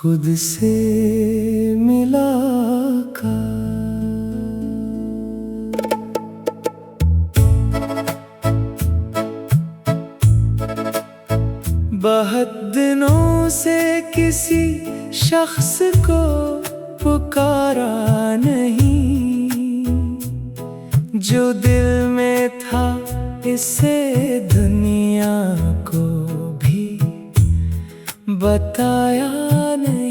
खुद से मिला कर बहुत दिनों से किसी शख्स को पुकारा नहीं, जो दिल में था इसे दुनिया को भी बताया नहीं।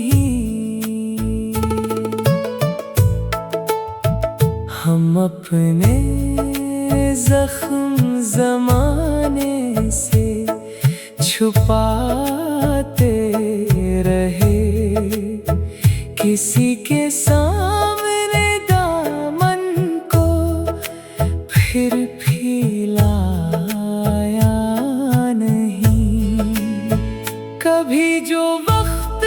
हम अपने जख्म ज़माने से छुपाते रहे, किसी के सामने दामन को फिर फैलाया नहीं। कभी जो वक्त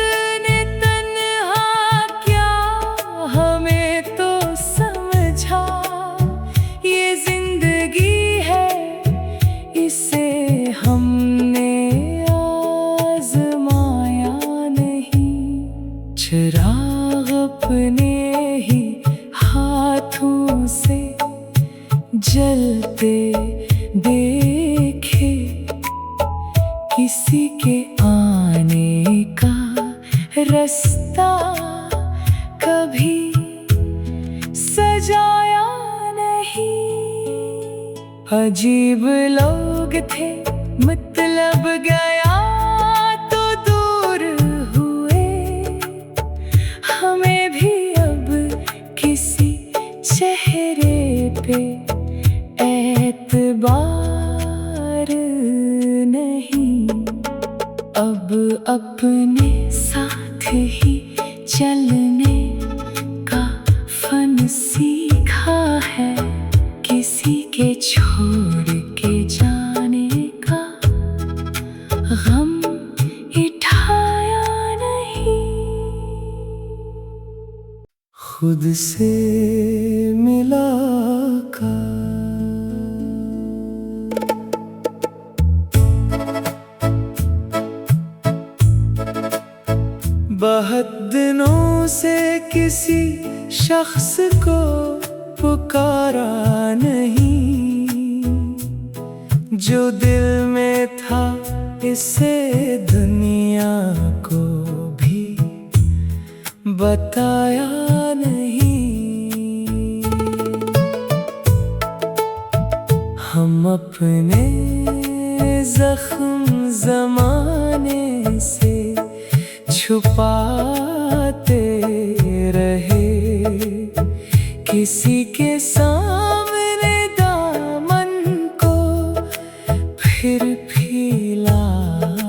ने तन्हा क्या हमें तो समझा, ये जिंदगी है इसे हमने आजमाया नहीं। चिराग अपने ही हाथों से जलते देखे, किसी के आने का रास्ता कभी सजाया नहीं। अजीब लोग थे मतलब गया तो दूर हुए, हमें भी अब किसी चेहरे पे एतबार नहीं। अब अपने साथ ही चलने का फन सीखा है, किसी के छोड़ के जाने का गम उठाया नहीं। खुद से मिला कर बहुत दिनों से किसी शख्स को पुकारा नहीं, जो दिल में था इसे दुनिया को भी बताया नहीं। हम अपने जख्म ज़माने से छुपाते रहे, किसी के सामने दामन को फिर फैलाया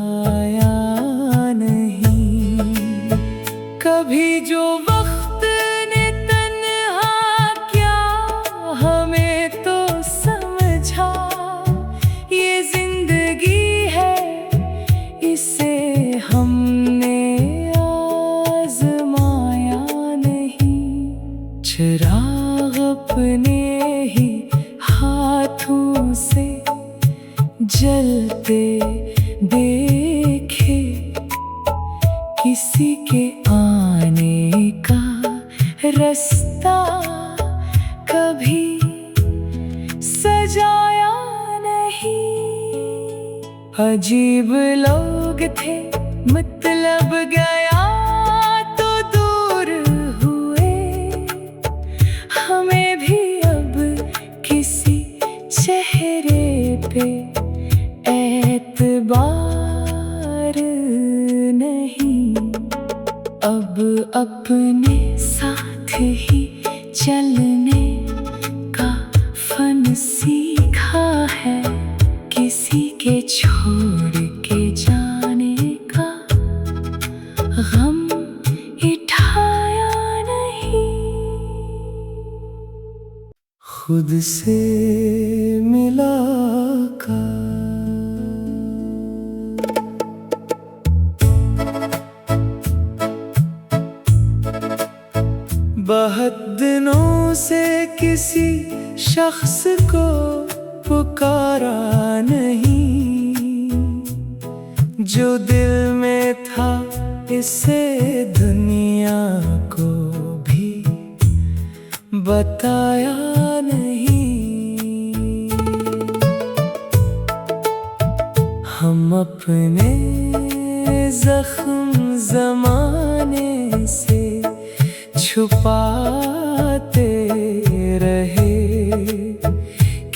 नहीं। कभी जो वक्त ने तन्हा क्या हमें तो समझा, ये जिंदगी है इसे हमने आजमाया नहीं। चिराग अपने ही हाथों से जलते देखे, किसी के आने का रास्ता कभी सजाया नहीं। अजीब लोग थे मतलब गया तो दूर हुए, हमें भी अब किसी चेहरे पे एतबार नहीं। अब अपने साथ ही चलने का फन सीखा है, किसी के छोड़ के जाने का गम उठाया नहीं। खुद से मिला कर बहुत दिनों से किसी शख्स को पुकारा नहीं, जो दिल में था इसे दुनिया को भी बताया नहीं। हम अपने जख्म ज़माने से छुपाते रहे,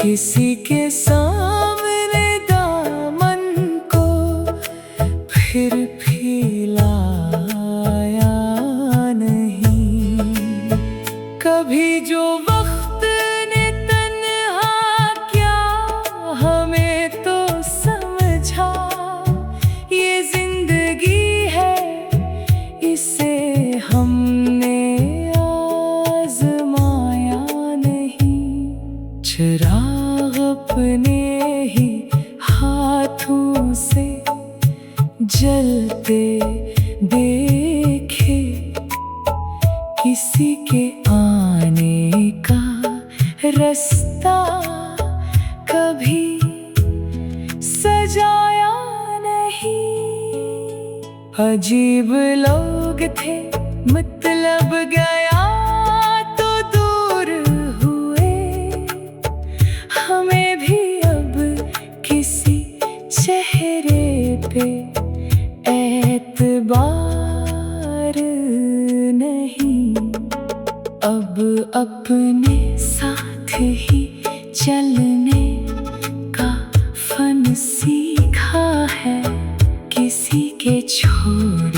किसी के सामने दामन को फिर फैलाया नहीं। कभी जो वक्त ने तन्हा क्या हमें तो समझा, ये जिंदगी है इसे हमने आज़माया नहीं। चिराग अपने ही हाथों से जलते देखे, किसी के आने का रास्ता कभी सजाया नहीं। अजीब लोग थे मतलब गया तो दूर हुए, हमें भी अब किसी चेहरे पे एतबार नहीं। अब अपने साथ ही चलने का फन सीखा है, किसी के छोड़